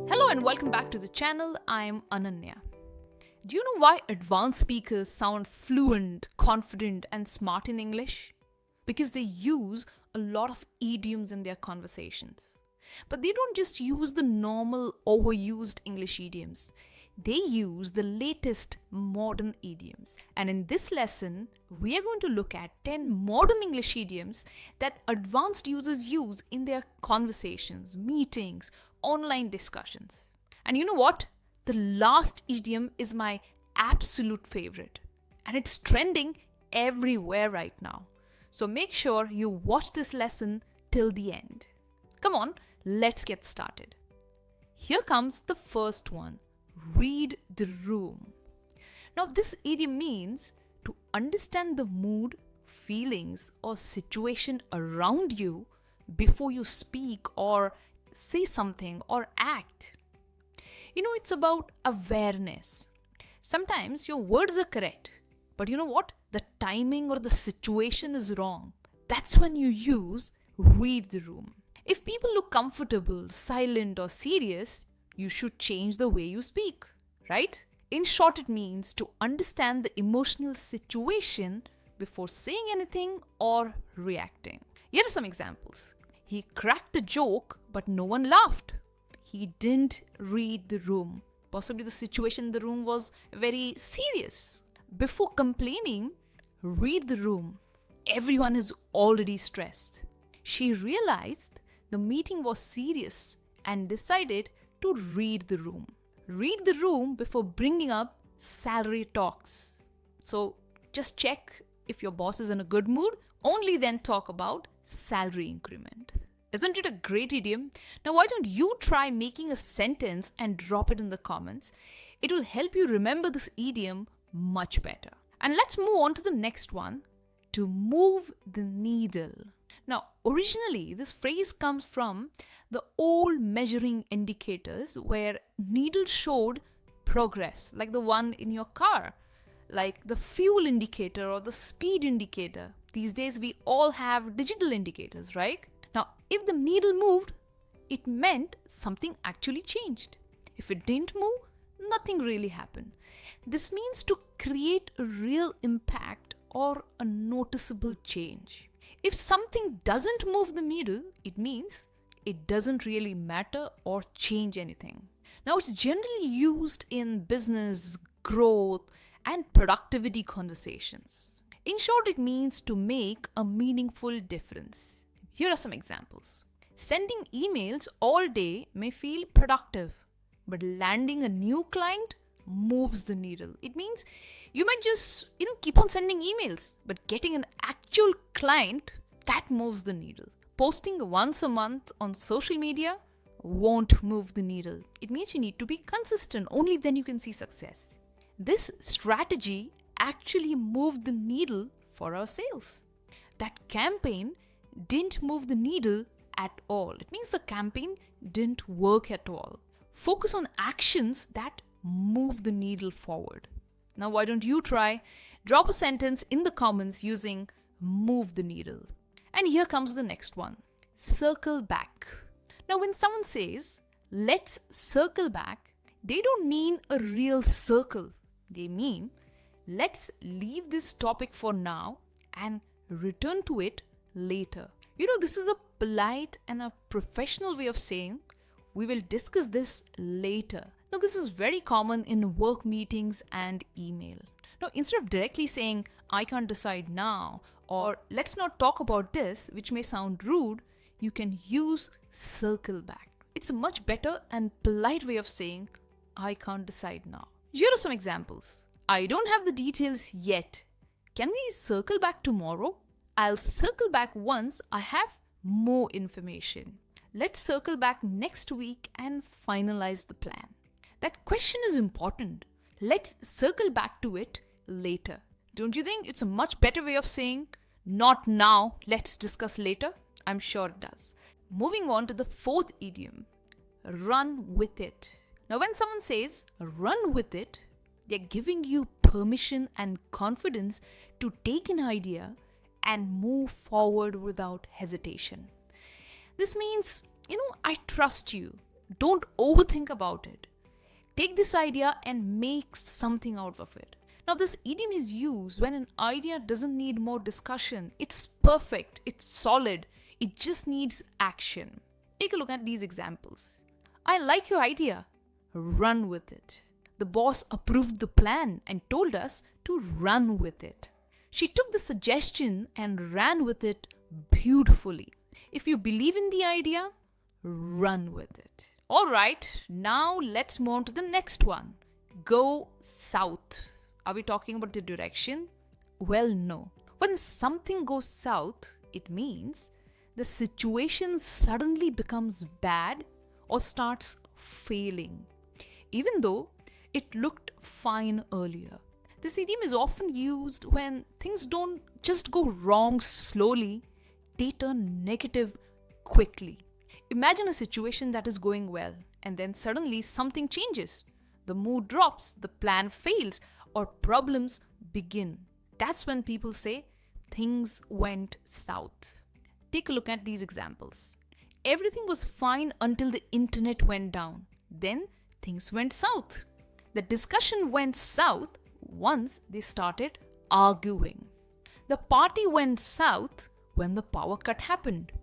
Hello and welcome back to the channel. I'm Ananya. Do you know why advanced speakers sound fluent, confident, and smart in English? Because they use a lot of idioms in their conversations. But they don't just use the normal overused English idioms. They use the latest modern idioms. And in this lesson, we are going to look at 10 modern English idioms that advanced users use in their conversations, meetings, online discussions. And you know what? The last idiom is my absolute favorite. And it's trending everywhere right now. So make sure you watch this lesson till the end. Come on, let's get started. Here comes the first one. Read the room. Now this idiom means to understand the mood, feelings, or situation around you before you speak or say something or act. You know, it's about awareness. Sometimes your words are correct, but you know what? The timing or the situation is wrong. That's when you use read the room. If people look comfortable, silent, or serious, you should change the way you speak, right? In short, it means to understand the emotional situation before saying anything or reacting. Here are some examples. He cracked a joke, but no one laughed. He didn't read the room. Possibly the situation in the room was very serious. Before complaining, read the room. Everyone is already stressed. She realized the meeting was serious and decided to read the room. Read the room before bringing up salary talks. So just check if your boss is in a good mood, only then talk about salary increment. Isn't it a great idiom? Now why don't you try making a sentence and drop it in the comments? It will help you remember this idiom much better. And let's move on to the next one, to move the needle. Now, originally, this phrase comes from the old measuring indicators where needle showed progress, like the one in your car, like the fuel indicator or the speed indicator. These days, we all have digital indicators, right? Now, if the needle moved, it meant something actually changed. If it didn't move, nothing really happened. This means to create a real impact or a noticeable change. If something doesn't move the needle, it means it doesn't really matter or change anything. Now, it's generally used in business, growth, and productivity conversations. In short, it means to make a meaningful difference. Here are some examples. Sending emails all day may feel productive, but landing a new client moves the needle. It means you might just, keep on sending emails, but getting an actual client, that moves the needle. Posting once a month on social media won't move the needle. It means you need to be consistent. Only then you can see success. This strategy actually moved the needle for our sales. That campaign didn't move the needle at all. It means the campaign didn't work at all. Focus on actions that move the needle forward. Now, why don't you try? Drop a sentence in the comments using move the needle. And here comes the next one. Circle back. Now, when someone says, let's circle back, they don't mean a real circle. They mean, let's leave this topic for now and return to it later. This is a polite and a professional way of saying, we will discuss this later. Now, this is very common in work meetings and email. Now, instead of directly saying, I can't decide now, or let's not talk about this, which may sound rude, you can use circle back. It's a much better and polite way of saying, I can't decide now. Here are some examples. I don't have the details yet. Can we circle back tomorrow? I'll circle back once I have more information. Let's circle back next week and finalize the plan. That question is important. Let's circle back to it later. Don't you think it's a much better way of saying, not now, let's discuss later? I'm sure it does. Moving on to the fourth idiom, run with it. Now, when someone says run with it, they're giving you permission and confidence to take an idea and move forward without hesitation. This means, I trust you. Don't overthink about it. Take this idea and make something out of it. Now, this idiom is used when an idea doesn't need more discussion. It's perfect, it's solid, it just needs action. Take a look at these examples. I like your idea. Run with it. The boss approved the plan and told us to run with it. She took the suggestion and ran with it beautifully. If you believe in the idea, run with it. Alright, now let's move on to the next one. Go south. Are we talking about the direction? Well, no. When something goes south, it means the situation suddenly becomes bad or starts failing, even though it looked fine earlier. This idiom is often used when things don't just go wrong slowly, they turn negative quickly. Imagine a situation that is going well and then suddenly something changes. The mood drops, the plan fails, or problems begin. That's when people say things went south. Take a look at these examples. Everything was fine until the internet went down. Then things went south. The discussion went south once they started arguing. The party went south when the power cut happened.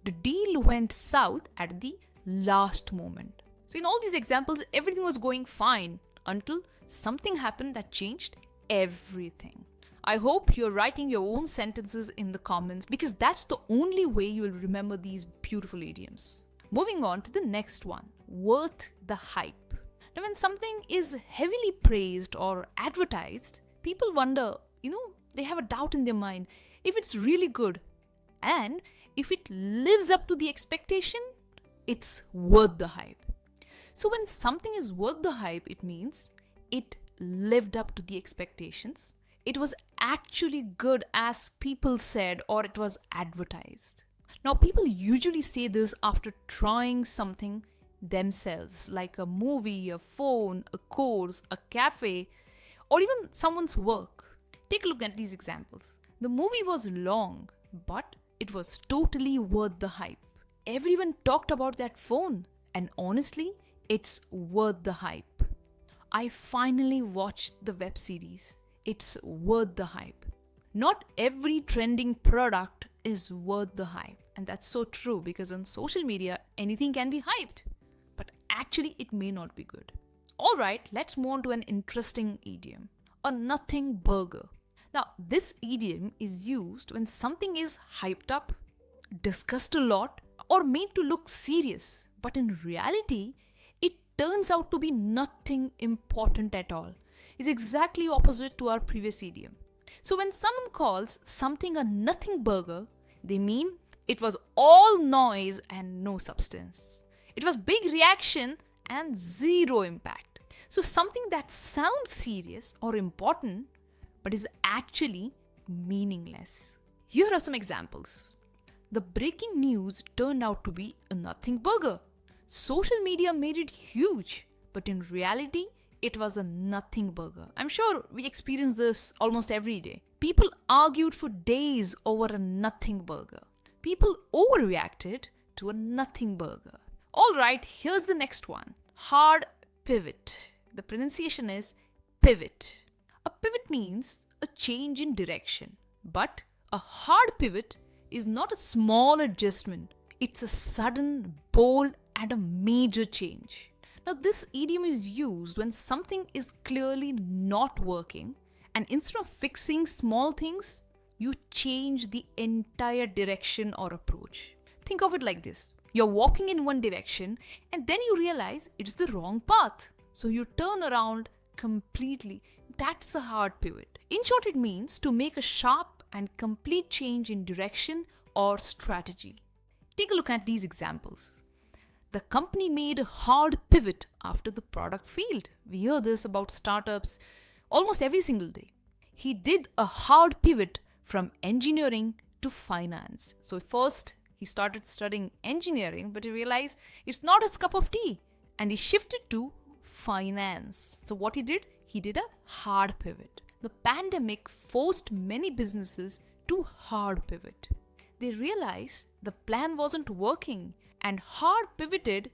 The deal went south at the last moment. So in all these examples, everything was going fine until something happened that changed everything. I hope you're writing your own sentences in the comments because that's the only way you will remember these beautiful idioms. Moving on to the next one, worth the hype. Now, when something is heavily praised or advertised, people wonder, they have a doubt in their mind if it's really good. And if it lives up to the expectation, it's worth the hype. So when something is worth the hype, it means it lived up to the expectations. It was actually good as people said, or it was advertised. Now, people usually say this after trying something themselves, like a movie, a phone, a course, a cafe, or even someone's work. Take a look at these examples. The movie was long, but it was totally worth the hype. Everyone talked about that phone, and honestly, it's worth the hype. I finally watched the web series. It's worth the hype. Not every trending product is worth the hype. And that's so true because on social media, anything can be hyped. But actually, it may not be good. Alright, let's move on to an interesting idiom. A nothing burger. Now, this idiom is used when something is hyped up, discussed a lot, or made to look serious. But in reality, it turns out to be nothing important at all. It's exactly opposite to our previous idiom. So when someone calls something a nothing burger, they mean it was all noise and no substance. It was big reaction and zero impact. So something that sounds serious or important but is actually meaningless. Here are some examples. The breaking news turned out to be a nothing burger. Social media made it huge, but in reality, it was a nothing burger. I'm sure we experience this almost every day. People argued for days over a nothing burger. People overreacted to a nothing burger. Alright, here's the next one. Hard pivot. The pronunciation is pivot. A pivot means a change in direction. But a hard pivot is not a small adjustment. It's a sudden, bold, and a major change. Now, this idiom is used when something is clearly not working, and instead of fixing small things, you change the entire direction or approach. Think of it like this. You're walking in one direction, and then you realize it's the wrong path. So you turn around completely. That's a hard pivot. In short, it means to make a sharp and complete change in direction or strategy. Take a look at these examples. The company made a hard pivot after the product failed. We hear this about startups almost every single day. He did a hard pivot from engineering to finance. So first he started studying engineering, but he realized it's not his cup of tea, and he shifted to finance. So what he did a hard pivot. The pandemic forced many businesses to hard pivot. They realized the plan wasn't working and hard pivoted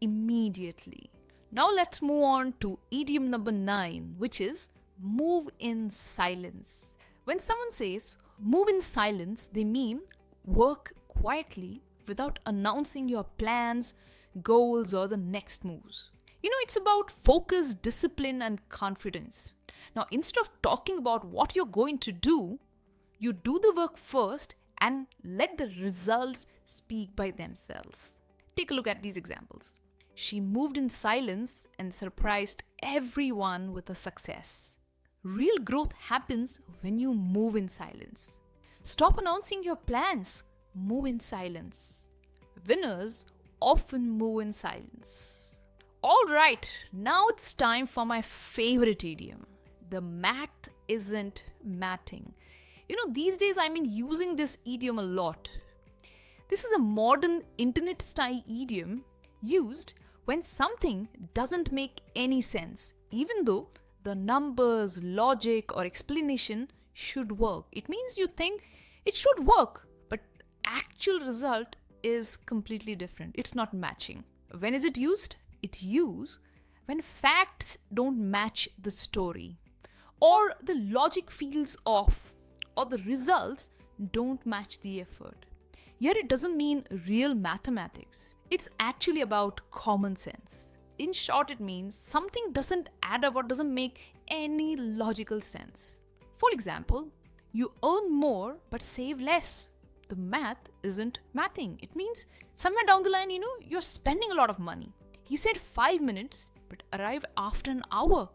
immediately. Now let's move on to idiom number 9, which is move in silence. When someone says move in silence, they mean work quietly without announcing your plans, goals, or the next moves. It's about focus, discipline, and confidence. Now, instead of talking about what you're going to do, you do the work first and let the results speak by themselves. Take a look at these examples. She moved in silence and surprised everyone with a success. Real growth happens when you move in silence. Stop announcing your plans. Move in silence. Winners often move in silence. Alright, now it's time for my favorite idiom. The mat isn't matting. These days I'm using this idiom a lot. This is a modern internet-style idiom used when something doesn't make any sense, even though the numbers, logic, or explanation should work. It means you think it should work, but actual result is completely different. It's not matching. When is it used? It's used when facts don't match the story, or the logic feels off, or the results don't match the effort. Here it doesn't mean real mathematics. It's actually about common sense. In short, it means something doesn't add up or doesn't make any logical sense. For example, you earn more but save less. The math isn't matching. It means somewhere down the line, you're spending a lot of money. He said 5 minutes but arrived after an hour.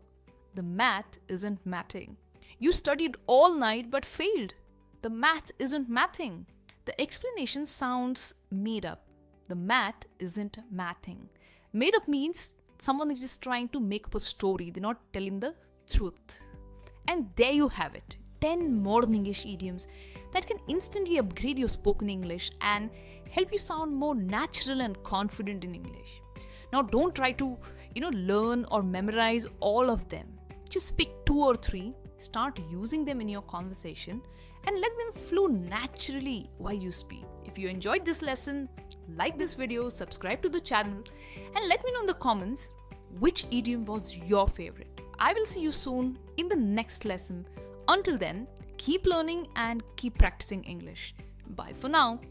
The math isn't matching. You studied all night but failed. The math isn't matching. The explanation sounds made up. The math isn't matching. Made up means someone is just trying to make up a story. They're not telling the truth. And there you have it. 10 modern English idioms that can instantly upgrade your spoken English and help you sound more natural and confident in English. Now don't try to, learn or memorize all of them. Just pick 2 or 3, start using them in your conversation and let them flow naturally while you speak. If you enjoyed this lesson, like this video, subscribe to the channel and let me know in the comments which idiom was your favorite. I will see you soon in the next lesson. Until then, keep learning and keep practicing English. Bye for now.